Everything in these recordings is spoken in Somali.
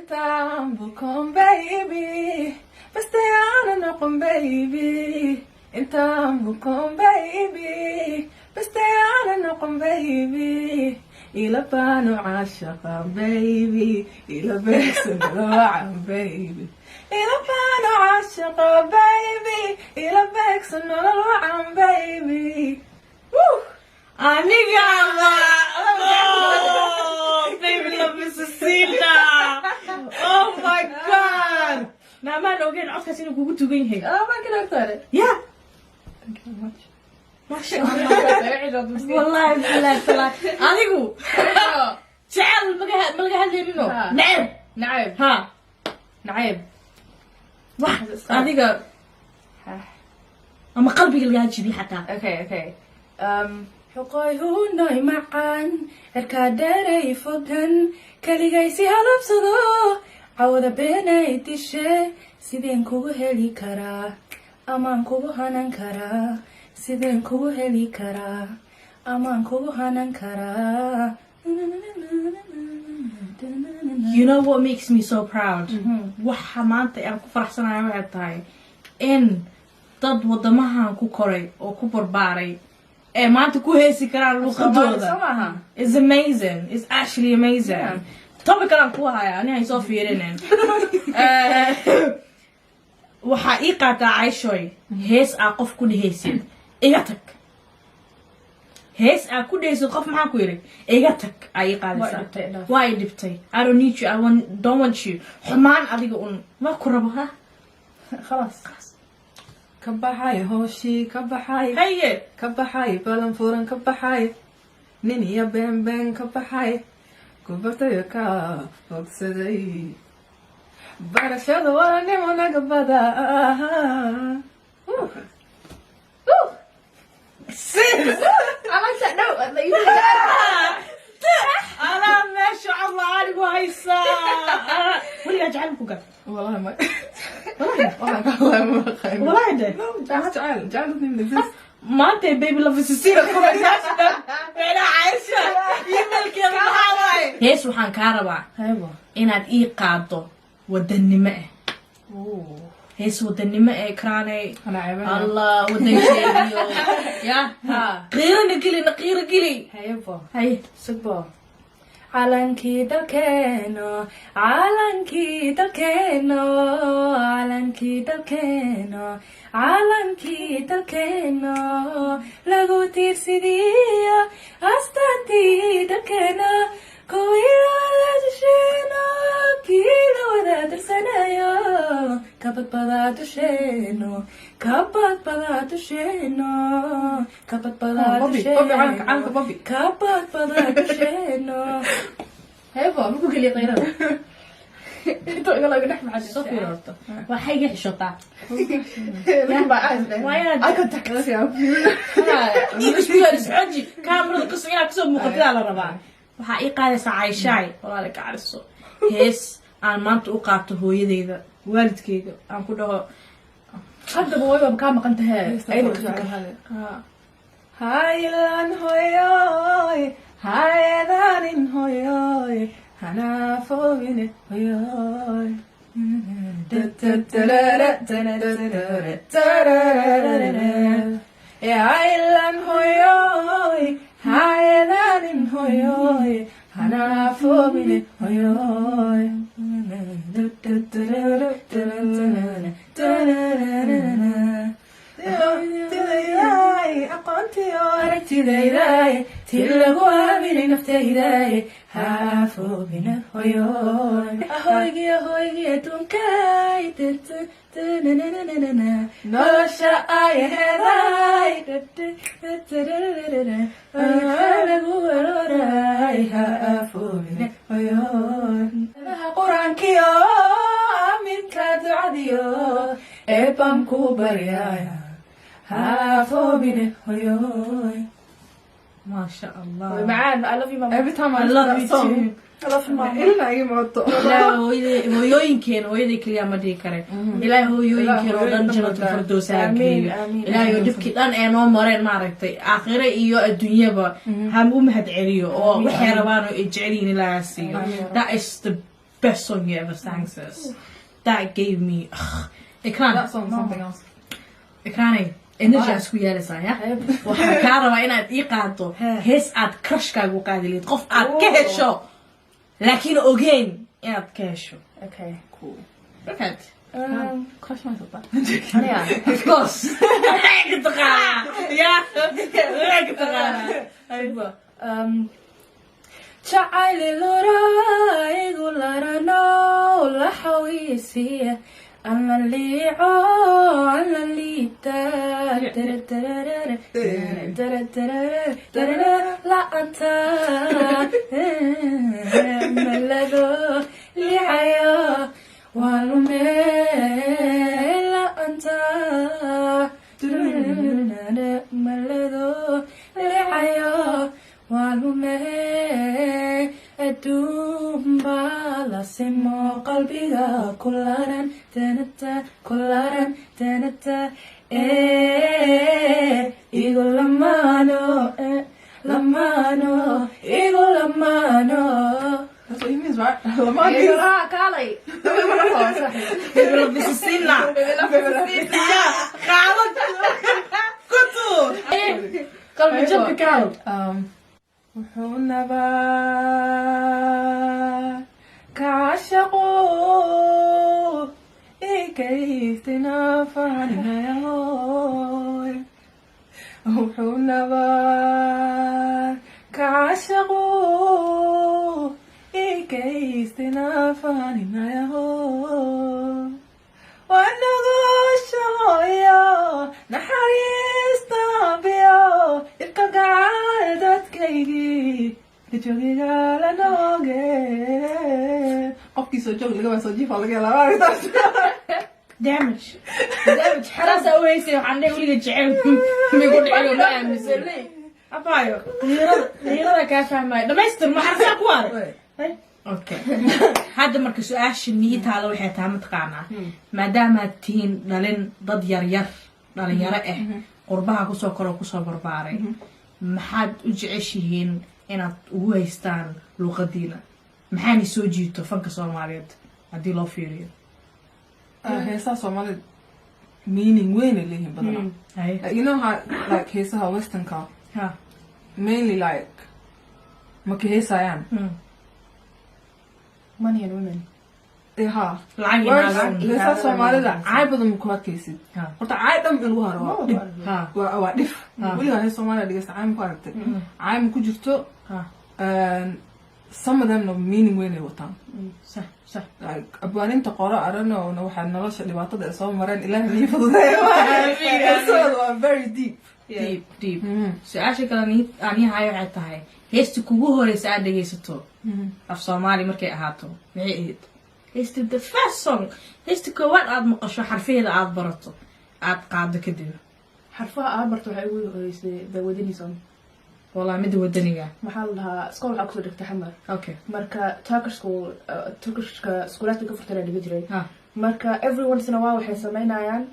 بكون baby بس أنا نقوم baby انت بكون baby بس أنا نقوم baby إلى بانو عاشقة baby إلى بيكسن الوعم baby إلى بانو عاشقة baby إلى بيكسن الوعم baby Amiga! Oh, baby love is Cecilia! Oh my god! Now, man, again, I'll tell you who to win here. Oh my god, I thought it. Yeah! Thank you very much. ما شاء الله والله بالله طلع انا اقول تعال ملقى هذه منه نعم نعم ها نعم واحد انا اما قلبي لقى كذي حتى okay حقاي هو ناي معان اركادري فوقن كليغايسي هلبسدو عودا بيني ديشه سيدين كوغو هلي كرا امان كوغو هانان كرا sideen kugu heli karaa amaan kugu hanan karaa. You know what makes me so proud? waxa maanta aan ku faraxsanahay waxay tahay in dad wadamahan ku koray oo ku barbaaray ee maanta ku heesi karaan luqadooda. It's amazing. It's actually amazing. topic aan ku haya ani soo fiirinen waxa ii qaataa Aishoy hees aan qof ku dheheysid iga tag hees aan ku dheheysid qof maxaa ku yiri iga tag ay qaadaysaa way dhibtay I don't need you don't want you xumaan adiga un ma ku rabo ha خلاص كبحاي هوشي كبحاي haye كبحاي بلن فورن كبحاي نيني يا بين بين كبحاي كبرتي كا فوكسدي برشاد واني منقبدا sis I like that note. أنا ما شاء الله عليك وهيسا ولا أجعلك قد والله ما والله ما خايف والله ده جعلتني من الزيت ما أنت بيبي لوف السيرة كومنتاشنا أنا عايشة يملك يا محاوي هي سبحان كهرباء ايوه إن إيه قاعدة ودني هيس ودني كراني انا عيبان الله ودني شيء يا غير نقيري ايوه هاي سبا عالنكي دلكينو عالنكي دلكينو عالنكي دلكينو عالنكي دلكينو لغو تيرسيديا أستانتي دلكينو كويلا لدشينو كيلو وذا درسنايو كبت بدا دشينو كبت بدا دشينو كبت بدا دشينو بوبي عنك بوبي كبت بدا دشينو هيبا مكو قلي غيره انتو يلا نحن مع صوفي رورتا وحاجة حشوطة لما عايز وين I could take this out إيش بيها السعودي كاميرا القصة هنا كسب مقدرة على الربع وحقيقة قاعدة عايشاي والله لك عرسو هيس أنا ما أنت أقعدت هو يدي ذا والد كيدا أنا كده هذا بوي بكام مقنتها هاي لان هوي هاي دارين هوي أنا فوقني هوي يا عيلان هوي هاي دارين هوي أنا فوقني هوي أقنتي تلقوا من نفتيداي هافو بنا هوي أهوي أهوي تونكاي نوشا آي هذاي أهلقوا وراي هافو بنا هوي قرآن كيو من كادو عديو إبام كوبريايا هافو بنا هوي ما شاء الله معان I love you mama every time I love you too I love you mama إلا يموتوا لا هويوينكين هويدي كليا ما دي كره إلهي هويوينكين ودن جنة الفردوس هاكريو إلهي ودبكي دان إنو مرين ماركتي آخرة إيو الدنيا با هم مهد عريو أو وحي ربانو إجعلين إلهي سيو that is the best song you ever sang, sis. That gave me. Ikran. That song, something else. Ikrani. Energy isku yeelaysaa ya waxaan kaa rabaa inaad ii qaado hees aad crushkaagu qaadi lahayd qof aad ka hesho laakiin ogeyn inaad ka hesho. Okay. Cool. Perfect. Crush myself back. Yeah. Of course. Lekker te gaan. Ja. Lekker te gaan. Jacayli lura igu larano la xawiisiya ana liico ana liita la anta malago liicayo walume la anta malago liicayo walume adumba la simo qalbiga kularan tanata igu lamano igu lamano. That's what he means, right? Lamani. Kali. Bisisina. Ya. Khalad. Kutu. Qalbi jabka kaalad. wuxuu nabaa kacashaqo ikaystina fahaninayahoy wuxuu nabaa kacashaqo ikaystina fahaninayahoy wanagoshoyo naxariista biyo irka gacal dadkaygii kajogiga la nooge qofkii soo joog laga waa soo jiifa laga helaa damage xaraasa weysay waxaan dhahay weliga jecel migu dhiciyo ma aaminsanay abaayo qiirada kaa fahmaayo dhamaystir ma xarsaa ku aray okay hadda marka su-aasha nii taalo waxay tahay mataqaanaa maadaamaad tihiin dhalin dad yaryar dhalinyaro ah qurbaha kusoo koroo kusoo barbaaray maxaad u jeceshihiin inaad ugu haystaan luuqadiina maxaana soo jiito fanka soomaaliyeed haddii loo fiiriyo heesaha soomaalida meaning weyn ay leeyihiin badanaa you know how like heesaha westernka mainly like marka heesayaan Money and women. ha lacag heesaha soomaalida caay badan ma ku arkaysid horta caay dhan in lagu haro waa dhif weligaa hees soomaaliya dhegeysta caay ma ku aragtay caay ma ku jirto some of them meaning weyn ay wataan like abwaaninta qoro aranona waxaa nolosha dhibaatada ay soo mareen ilaahay nii fududeeyo waa very deep su-aasha kale aniyahayo waxay tahay heesta kugu horeysa aad dhegeysato af soomaali markay ahaato maxay ahayd heesta the first song heesta koowaad aad maqasho xarfaheeda aad barato aad qaado kadib xarfaha aad barto waxay ugu horeysay the wadani song والله مد ودنيا محل لها سكول waxaa kusoo dhigtay xamar okay marka Turkish schoolata ka furtay laga jiray marka every once in a while waxay sameynayaan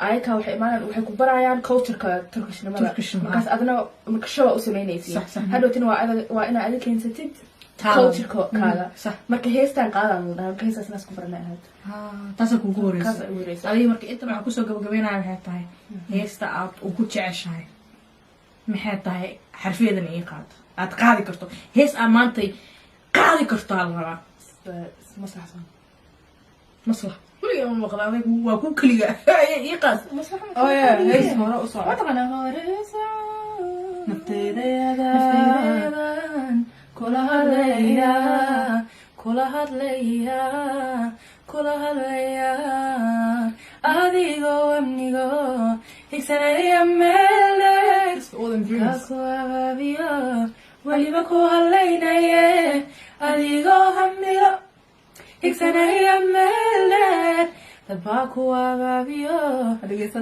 ayaka waxay imaanayaan waxay ku barayaan culture-ka Turkishnimada markaas adna marka show u sameynaysiin hadhowtina waa ina adiga keensatid culture-kaaga marka heestan qaadan marka heestaas naas ku baranay ahayd taas kugu horeysa adiga marka inta waxa kusoo gabagabeynaya waxay tahay heesta aad ugu jeceshahay maxay tahay xarfiyadan ii qaad aad qaadi karto hees aan maantay qaadi karto hal rabaa maslaxsan maslax weliga ma maqla adigu waa ku keliga ii qaad oh yeah hees hore u socda mataqana horeysa nafteedayadan kula hadlaya adigoo amnigo higsanaya meele kakuababiyo weliba ku hadlaynaye adigoo hamigo higsanaya meele dabaa ku abaabiyo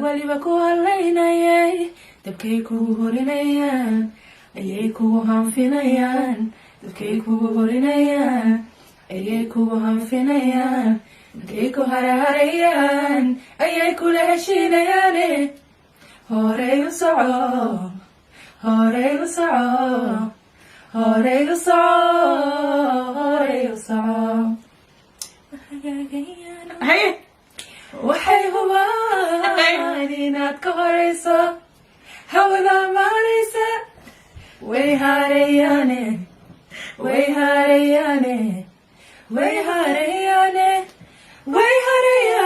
weliba ku hadlaynaye dabkay kugu horinayaan ayay kugu hanfinayaan dabkay kugu horinayaan ayay kugu hanfinayaan dabkay ku harharayaan ayay kula heshiinayaane horey u soco horey u soco horey u soco horey u soco haye waxay hubaan inaad ka horeyso hawada maaraysa way hareyaane way hareyaane way hareyaane way hareyaane